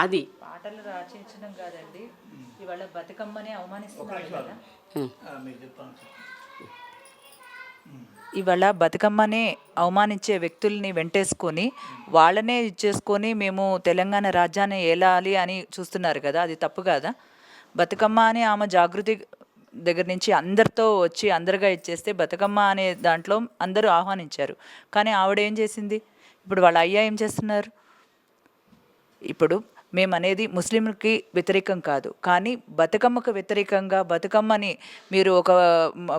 అది పాటలు రచించడం కాదండి, ఇవాళ బతుకమ్మని అవమానిస్తున్నారు కదా. ఇవాళ బతుకమ్మని అవమానించే వ్యక్తుల్ని వెంటేసుకొని వాళ్ళనే ఇచ్చేసుకొని మేము తెలంగాణ రాజ్యాన్ని ఏలాలి అని చూస్తున్నారు కదా, అది తప్పు కాదా? బతుకమ్మ అని ఆమె జాగృతి దగ్గర నుంచి అందరితో వచ్చి అందరుగా ఇచ్చేస్తే బతుకమ్మ అనే దాంట్లో అందరూ ఆహ్వానించారు. కానీ ఆవిడ ఏం చేసింది? ఇప్పుడు వాళ్ళ అయ్యా ఏం చేస్తున్నారు? ఇప్పుడు మేమనేది ముస్లింకి వ్యతిరేకం కాదు, కానీ బతుకమ్మకు వ్యతిరేకంగా బతుకమ్మని మీరు ఒక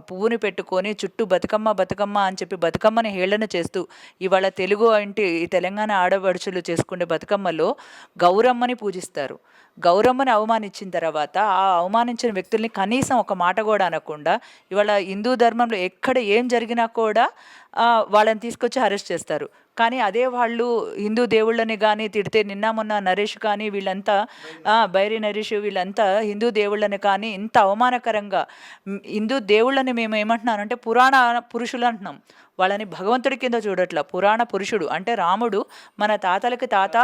పువ్వుని పెట్టుకొని చుట్టూ బతుకమ్మ బతుకమ్మ అని చెప్పి బతుకమ్మని హేళన చేస్తూ ఇవాళ తెలుగు అంటే ఈ తెలంగాణ ఆడపడుచులు చేసుకునే బతుకమ్మలో గౌరమ్మని పూజిస్తారు. గౌరమ్మని అవమానించిన తర్వాత ఆ అవమానించిన వ్యక్తుల్ని కనీసం ఒక మాట కూడా అనకుండా ఇవాళ హిందూ ధర్మంలో ఎక్కడ ఏం జరిగినా కూడా వాళ్ళని తీసుకొచ్చి అరెస్ట్ చేస్తారు. కానీ అదే వాళ్ళు హిందూ దేవుళ్ళని కానీ తిడితే, నిన్న మొన్న నరేష్ కానీ వీళ్ళంతా బైరి నరేష్ వీళ్ళంతా హిందూ దేవుళ్ళని కానీ ఇంత అవమానకరంగా హిందూ దేవుళ్ళని మేము ఏమంటున్నానంటే పురాణ పురుషులు అంటున్నాం. వాళ్ళని భగవంతుడి కింద చూడట్లా, పురాణ పురుషుడు అంటే రాముడు మన తాతలకి తాత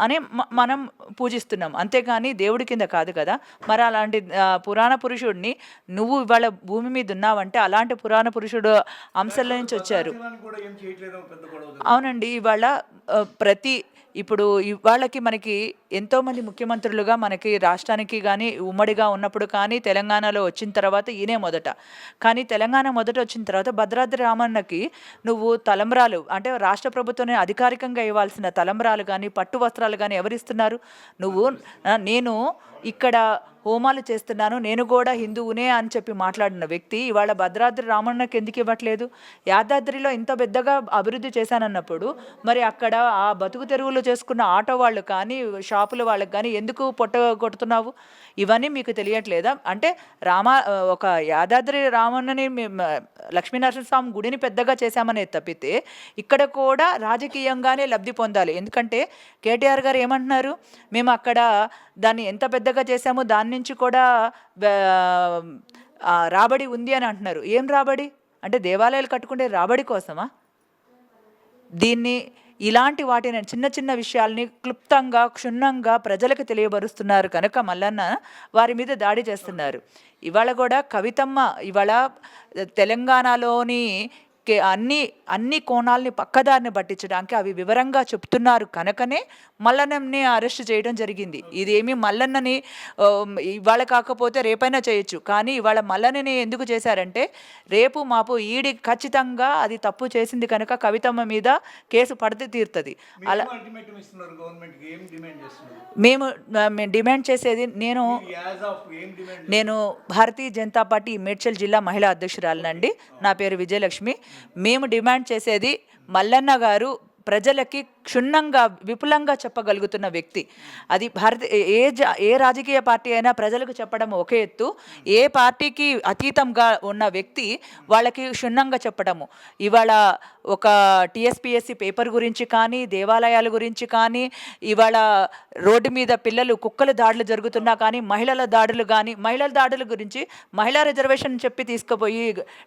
అని మనం పూజిస్తున్నాం, అంతేగాని దేవుడి కింద కాదు కదా. మరి అలాంటి పురాణ పురుషుడిని నువ్వు ఇవాళ భూమి మీద ఉన్నావంటే అలాంటి పురాణ పురుషుడు అంశాల నుంచి వచ్చారు. అవునండి, ఇవాళ ఇప్పుడు ఇవాళకి మనకి ఎంతోమంది ముఖ్యమంత్రులుగా మనకి రాష్ట్రానికి కానీ ఉమ్మడిగా ఉన్నప్పుడు కానీ తెలంగాణలో వచ్చిన తర్వాత ఈయనే మొదట. కానీ తెలంగాణ మొదట వచ్చిన తర్వాత భద్రాద్రి రామన్నకి నువ్వు తలంబ్రాలు అంటే రాష్ట్ర ప్రభుత్వం అధికారికంగా ఇవ్వాల్సిన తలంబ్రాలు కానీ పట్టు వస్త్రాలు కానీ ఎవరిస్తున్నారు? నువ్వు నేను ఇక్కడ హోమాలు చేస్తున్నాను, నేను కూడా హిందువునే అని చెప్పి మాట్లాడిన వ్యక్తి ఇవాళ భద్రాద్రి రామన్నకి ఎందుకు ఇవ్వట్లేదు? యాదాద్రిలో ఇంత పెద్దగా అభివృద్ధి చేశానన్నప్పుడు మరి అక్కడ ఆ బతుకు తెరువులు చేసుకున్న ఆటో వాళ్ళు కానీ షాపుల వాళ్ళకి కానీ ఎందుకు పొట్ట కొడుతున్నావు? ఇవన్నీ మీకు తెలియట్లేదా? అంటే ఒక యాదాద్రి రామన్నని లక్ష్మీనరసింహస్వామి గుడిని పెద్దగా చేశామనే తప్పితే ఇక్కడ కూడా రాజకీయంగానే లబ్ధి పొందాలి. ఎందుకంటే కేటీఆర్ గారు ఏమంటున్నారు? మేము అక్కడ దాన్ని ఎంత పెద్దగా చేశామో దాని నుంచి కూడా రాబడి ఉంది అని అంటున్నారు. ఏం రాబడి? అంటే దేవాలయాలు కట్టుకుంటే రాబడి కోసమా? దీన్ని ఇలాంటి వాటిని చిన్న చిన్న విషయాల్ని క్లుప్తంగా క్షుణ్ణంగా ప్రజలకు తెలియబరుస్తున్నారు కనుక మల్లన్న వారి మీద దాడి చేస్తున్నారు. ఇవాళ కూడా కవితమ్మ ఇవాళ తెలంగాణలోని అన్ని కోణాలని పక్కదారిని పట్టించడానికి అవి వివరంగా చెప్తున్నారు కనుకనే మల్లన్నని అరెస్ట్ చేయడం జరిగింది. ఇదేమి మల్లన్నని ఇవాళ కాకపోతే రేపైనా చేయొచ్చు, కానీ ఇవాళ మల్లన్నని ఎందుకు చేశారంటే రేపు మాపు ఈడి ఖచ్చితంగా అది తప్పు చేసింది కనుక కవితమ్మ మీద కేసు పడితే తీరుతుంది. అలా మేము డిమాండ్ చేసేది, నేను భారతీయ జనతా పార్టీ మేడ్చల్ జిల్లా మహిళా అధ్యక్షురాలనండి. నా పేరు విజయలక్ష్మి. మేము డిమాండ్ చేసేది మల్లన్న గారు ప్రజలకి క్షుణ్ణంగా విపులంగా చెప్పగలుగుతున్న వ్యక్తి. అది ఏ రాజకీయ పార్టీ అయినా ప్రజలకు చెప్పడం ఒక ఎత్తు, ఏ పార్టీకి అతీతంగా ఉన్న వ్యక్తి వాళ్ళకి క్షుణ్ణంగా చెప్పడము. ఇవాళ ఒక టీఎస్పీఎస్సీ పేపర్ గురించి కానీ దేవాలయాల గురించి కానీ ఇవాళ రోడ్డు మీద కుక్కల దాడులు జరుగుతున్నా కానీ మహిళల దాడుల గురించి మహిళా రిజర్వేషన్ చెప్పి తీసుకుపోయి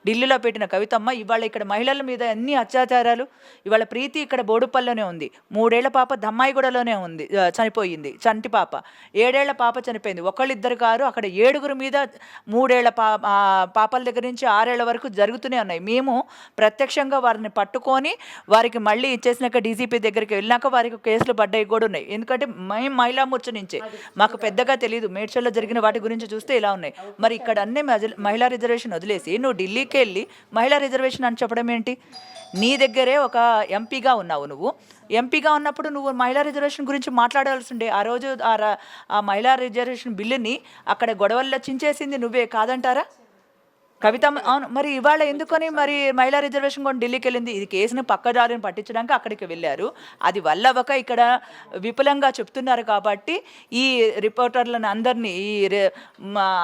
ఢిల్లీలో పెట్టిన కవితమ్మ ఇవాళ ఇక్కడ మహిళల మీద ఎన్ని అత్యాచారాలు. ఇవాళ ప్రీతి ఇక్కడ బోడుపల్లిలోనే ఉంది, 3 ఏళ్ల పాప దమ్మాయిగూడలోనే ఉంది, చనిపోయింది, చంటి పాప. 7 ఏళ్ల పాప చనిపోయింది. ఒకళ్ళిద్దరు కారు, అక్కడ 7 మీద 3 ఏళ్ల పాపల దగ్గర నుంచి 6 ఏళ్ల వరకు జరుగుతూనే ఉన్నాయి. మేము ప్రత్యక్షంగా వారిని పట్టుకొని వారికి మళ్ళీ ఇచ్చేసినాక డీజీపీ దగ్గరికి వెళ్ళినాక వారికి కేసులు పడ్డాయి కూడా ఉన్నాయి. ఎందుకంటే మేము మహిళా మోర్చ నుంచే, మాకు పెద్దగా తెలియదు. మేడ్చల్లో జరిగిన వాటి గురించి చూస్తే ఇలా ఉన్నాయి. మరి ఇక్కడ అన్నీ మహిళా రిజర్వేషన్ వదిలేసి నువ్వు ఢిల్లీకి వెళ్ళి మహిళా రిజర్వేషన్ అని చెప్పడం ఏంటి? నీ దగ్గరే ఒక ఎంపీగా ఉన్నావు. నువ్వు ఎంపీగా ఉన్నప్పుడు నువ్వు మహిళా రిజర్వేషన్ గురించి మాట్లాడాల్సి ఉండే. ఆ రోజు ఆ మహిళా రిజర్వేషన్ బిల్లుని అక్కడ గొడవల్లో చించేసింది నువ్వే కాదంటారా? కవితమ్మ అవును. మరి ఇవాళ ఎందుకని మరి మహిళా రిజర్వేషన్ కూడా ఢిల్లీకి వెళ్ళింది? ఇది కేసును పక్కదారిని పట్టించడానికి అక్కడికి వెళ్ళారు. అది వల్లవక ఇక్కడ విపులంగా చెప్తున్నారు కాబట్టి ఈ రిపోర్టర్లను అందరినీ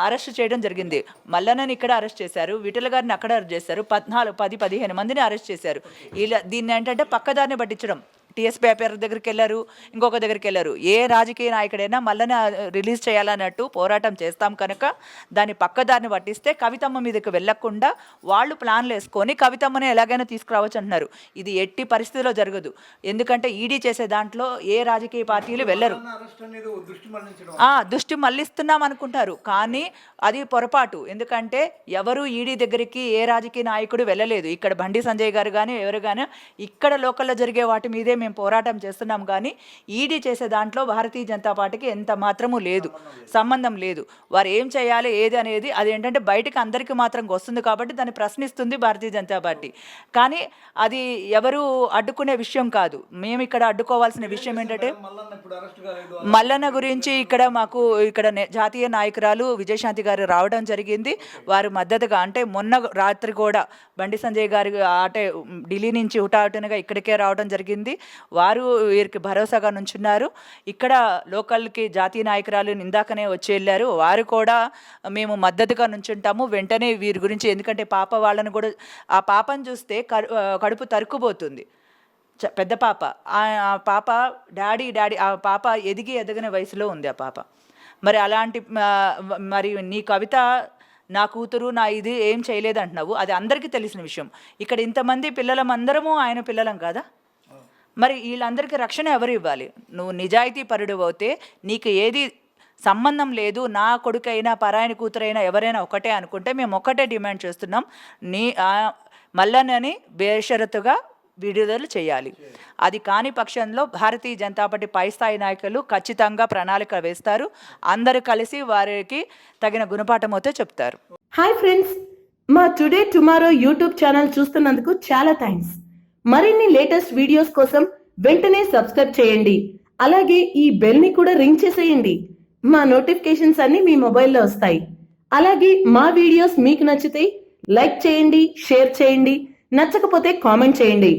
అరెస్ట్ చేయడం జరిగింది. మల్లన్నని ఇక్కడ అరెస్ట్ చేశారు, విఠల గారిని అక్కడ అరెస్ట్ చేశారు, 10-15 మందిని అరెస్ట్ చేశారు. ఇలా దీన్ని ఏంటంటే పక్కదారిని పట్టించడం. టీఎస్ పేపర్ దగ్గరికి వెళ్ళారు, ఇంకొక దగ్గరికి వెళ్ళారు. ఏ రాజకీయ నాయకుడైనా మళ్ళీ రిలీజ్ చేయాలన్నట్టు పోరాటం చేస్తాం కనుక దాన్ని పక్కదారిని పట్టిస్తే కవితమ్మ మీదకి వెళ్ళకుండా వాళ్ళు ప్లాన్లు వేసుకొని కవితమ్మని ఎలాగైనా తీసుకురావచ్చు అంటున్నారు. ఇది ఎట్టి పరిస్థితిలో జరగదు. ఎందుకంటే ఈడీ చేసే దాంట్లో ఏ రాజకీయ పార్టీలు వెళ్ళరు. దృష్టి మళ్ళిస్తున్నాం అనుకుంటారు, కానీ అది పొరపాటు. ఎందుకంటే ఎవరు ఈడీ దగ్గరికి ఏ రాజకీయ నాయకుడు వెళ్ళలేదు. ఇక్కడ బండి సంజయ్ గారు కానీ ఎవరు కానీ ఇక్కడ లోకల్లో జరిగే వాటి మీదే మేము పోరాటం చేస్తున్నాం, కానీ ఈడీ చేసే దాంట్లో భారతీయ జనతా పార్టీకి ఎంత మాత్రము లేదు, సంబంధం లేదు. వారు ఏం చేయాలి ఏది అనేది అది ఏంటంటే బయటకు అందరికీ మాత్రం వస్తుంది కాబట్టి దాన్ని ప్రశ్నిస్తుంది భారతీయ జనతా పార్టీ. కానీ అది ఎవరు అడ్డుకునే విషయం కాదు. మేము ఇక్కడ అడ్డుకోవాల్సిన విషయం ఏంటంటే మల్లన్న గురించి ఇక్కడ మాకు ఇక్కడ జాతీయ నాయకురాలు విజయశాంతి గారు రావడం జరిగింది. వారు మద్దతుగా అంటే మొన్న రాత్రి కూడా బండి సంజయ్ గారు అంటే ఢిల్లీ నుంచి హుటాహుటినగా ఇక్కడికే రావడం జరిగింది. వారు వీరికి భరోసాగా నుంచున్నారు. ఇక్కడ లోకల్కి జాతీయ నాయకురాలు ఇందాకనే వచ్చి వెళ్ళారు. వారు కూడా మేము మద్దతుగా నుంచుంటాము వెంటనే వీరి గురించి. ఎందుకంటే పాప వాళ్ళని కూడా ఆ పాపను చూస్తే కడుపు తరుక్కుపోతుంది. పెద్ద పాప, ఆ పాప డాడీ ఆ పాప ఎదగని వయసులో ఉంది ఆ పాప. మరి అలాంటి మరి నీ కవిత నా కూతురు నా ఇది ఏం చేయలేదు అంటున్నావు, అది అందరికీ తెలిసిన విషయం. ఇక్కడ ఇంతమంది పిల్లలమందరము ఆయన పిల్లలం కదా, మరి వీళ్ళందరికీ రక్షణ ఎవరు ఇవ్వాలి? నువ్వు నిజాయితీ పరుడు అవుతే నీకు ఏది సంబంధం లేదు, నా కొడుకైనా పరాయన కూతురైనా ఎవరైనా ఒకటే అనుకుంటే మేము ఒకటే డిమాండ్ చేస్తున్నాం, నీ మల్లన్నని బేషరతుగా విడుదల చేయాలి. అది కాని పక్షంలో భారతీయ జనతా పార్టీ పై స్థాయి నాయకులు ఖచ్చితంగా ప్రణాళిక వేస్తారు. అందరూ కలిసి వారికి తగిన గుణపాఠం అయితే చెప్తారు. హాయ్ ఫ్రెండ్స్, మా టుడే టుమారో యూట్యూబ్ ఛానల్ చూస్తున్నందుకు చాలా థ్యాంక్స్. మరిన్ని లేటెస్ట్ వీడియోస్ కోసం వెంటనే సబ్స్క్రైబ్ చేయండి. అలాగే ఈ బెల్ ని కూడా రింగ్ చేసేయండి. మా నోటిఫికేషన్స్ అన్ని మీ మొబైల్లో వస్తాయి. అలాగే మా వీడియోస్ మీకు నచ్చితే లైక్ చేయండి, షేర్ చేయండి, నచ్చకపోతే కామెంట్ చేయండి.